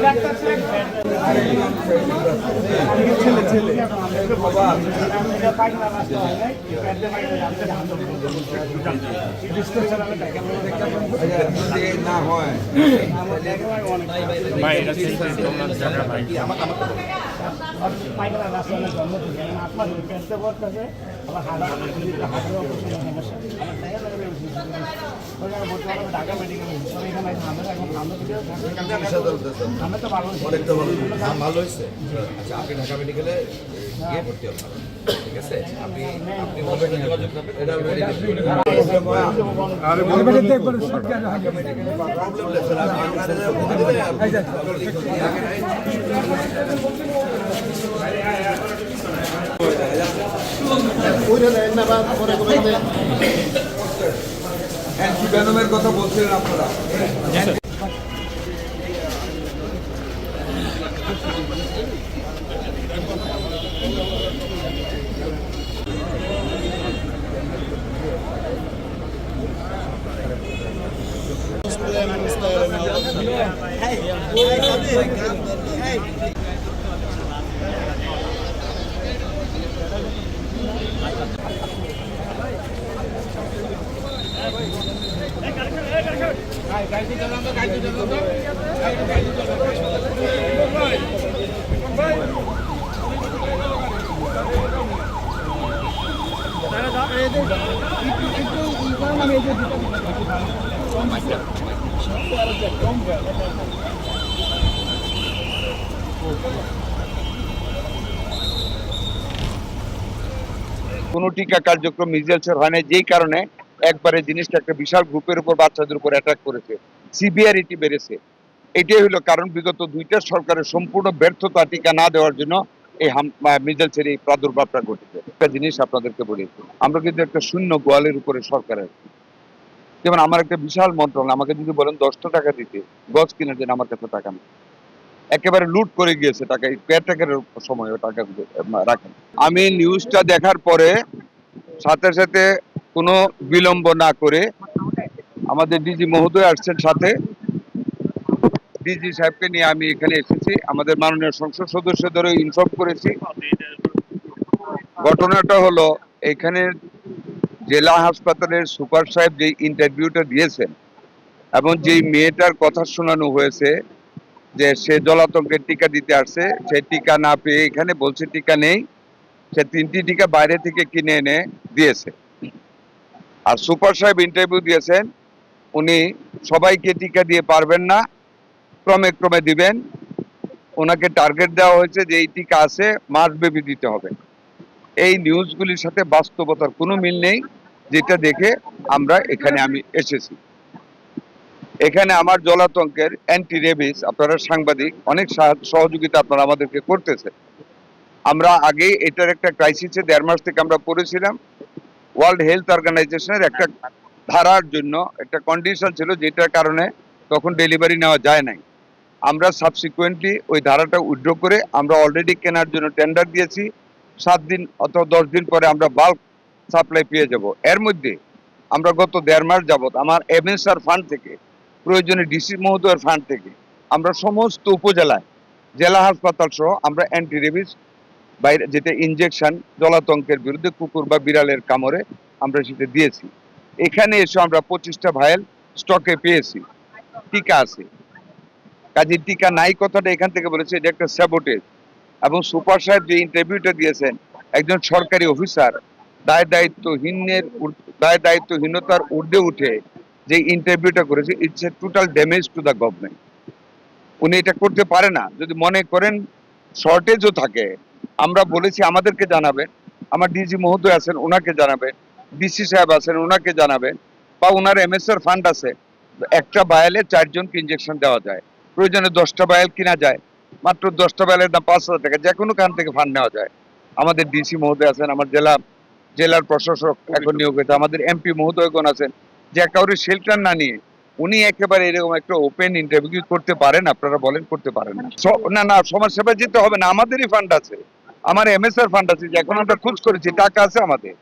না হয় পায়খানা রাস্তা জন্ম থেকে আপনার পেটতে পড়তেছে আবার ঢাকা মেডিকেল আমি তো ভালো ভালো হয়েছে। আচ্ছা, আপনি ঢাকা মেডিকেলে গিয়ে ভর্তি হন, ঠিক আছে? আপনি অ্যান্টিভেনমের কথা বলছিলেন আপনারা। কোনো টিকা কার্যক্রম মিজেলসের হয় না, যেই কারণে একবারে জিনিসটা একটা বিশাল গ্রুপের উপর, বাচ্চাদের উপর অ্যাটাক করেছে, সিভিয়ারিটি বেড়েছে। এটাই হলো কারণ। বিগত দুইটা সরকারের সম্পূর্ণ ব্যর্থতা টিকা না দেওয়ার জন্য এই মিজেলসের এই প্রাদুর্ভাবটা ঘটেছে। একটা জিনিস আপনাদেরকে বলি, আমরা কিন্তু একটা শূন্য গোয়ালের উপরে সরকারের। যেমন আমার একটা বিশাল মন্ত্রণালয়, আমাকে যদি বলেন 10টা টাকা দিতে গজ কিনে দেন, আমার কাছে টাকা নেই। একেবারে লুট করে গিয়েছে টাকা, কেয়ারটেকারের সময় টাকা রাখেন। আমি নিউজটা দেখার পরে সাথে সাথে কোনো বিলম্ব না করে আমাদের ডিজি মহোদয় আসছেন, সাথে ডিজি সাহেবকে নিয়ে আমি এখানে এসেছি। আমাদের মাননীয় সংসদ সদস্যদেরও ইনফর্ম করেছি। ঘটনাটা হলো, এখানে জেলা হাসপাতালের সুপার সাহেব যে ইন্টারভিউটা দিয়েছেন এবং যেই মেয়েটার কথা শোনানো হয়েছে যে সে জলাতঙ্কের টিকা দিতে আসছে, সে টিকা না পেয়ে এখানে বলছে টিকা নেই, সে 3টি টিকা বাইরে থেকে কিনে এনে দিয়েছে। আর সুপার সাহেব ইন্টারভিউ দিয়েছেন, উনি সবাইকে টিকা দিয়ে পারবেন না, ক্রমে ক্রমে দিবেন। ওনাকে টার্গেট দেওয়া হয়েছে যে এই টিকা আছে, মাসব্যাপী দিতে হবে। এই নিউজগুলির সাথে বাস্তবতার কোনো মিল নেই, যেটা দেখে আমরা এখানে আমি এসেছি। এখানে আমার জলাতঙ্কের অ্যান্টি রেবিস, আপনারা সাংবাদিক, অনেক সহযোগিতা আপনারা আমাদেরকে করতেছে। আমরা আগে এটার একটা ক্রাইসিসে 1.5 মাস থেকে আমরা পড়েছিলাম। ওয়ার্ল্ড হেলথ অর্গানাইজেশনের একটা ধারার জন্য একটা কন্ডিশন ছিল, যেটার কারণে তখন ডেলিভারি নেওয়া যায় নাই। আমরা সাবসিকুয়েন্টলি ওই ধারাটা উইথড্র করে আমরা অলরেডি কেনার জন্য টেন্ডার দিয়েছি। 7 দিন অথবা 10 দিন পরে আমরা বাল্ক সাপ্লাই পেয়ে যাব। এর মধ্যে আমরা গত 1.5 মাস যাবত আমার এমএসআর ফান্ড থেকে, প্রয়োজনে ডিসি মহোদয়ের ফান্ড থেকে আমরা সমস্ত উপজেলায়, জেলা হাসপাতাল সহ আমরা অ্যান্টি রেবিস বাইরে, যেটা ইনজেকশন জলাতঙ্কের বিরুদ্ধে কুকুর বা বিড়ালের কামড়ে, আমরা সেটা দিয়েছি। এখানে এসে আমরা 25টা ভাইল স্টকে পেয়েছি, টিকা আছে। কাজে টিকা নাই কথাটা এখান থেকে বলেছে, এটা একটা স্যাবোটেজ। এবং সুপার সাহেব যে ইন্টারভিউটা দিয়েছেন, একজন সরকারি অফিসার দায় দায়িত্বহীনতার ঊর্ধ্বে উঠে যে ইন্টারভিউটা করেছে, it's a total damage to the government. উনি এটা করতে পারে না। যদি মনে করেন শর্টেজও থাকে, আমরা বলেছি আমাদেরকে জানাবেন, আমার ডিজি মহোদয় আছেন ওনাকে জানাবেন, ডিসি সাহেব আছেন ওনাকে জানাবেন, বা ওনার এমএসআর ফান্ড আছে, একটা বায়ালে 4 জনকে ইনজেকশন দেওয়া যায়। প্রয়োজনে 10টা বায়াল কিনা যায়, মাত্র 10টা বায়ালের দাম 5,000 টাকা, যে কোনো খান থেকে ফান্ড নেওয়া যায়। আমাদের ডিসি মহোদয় আছেন, আমার জেলার প্রশাসক এখন নিয়োগ হয়েছে, আমাদের এমপি মহোদয়গণ আছেন, যে কাউরে শেল্টার না নিয়ে উনি একেবারে এরকম একটা ওপেন ইন্টারভিউ করতে পারেন? আপনারা বলেন করতে পারেন না? না, সমাজ সেবা যেতে হবে না, আমাদেরই ফান্ড আছে, আমার এমএসআর ফান্ড আছে, যে এখন আমরা খোঁজ করেছি, টাকা আছে আমাদের।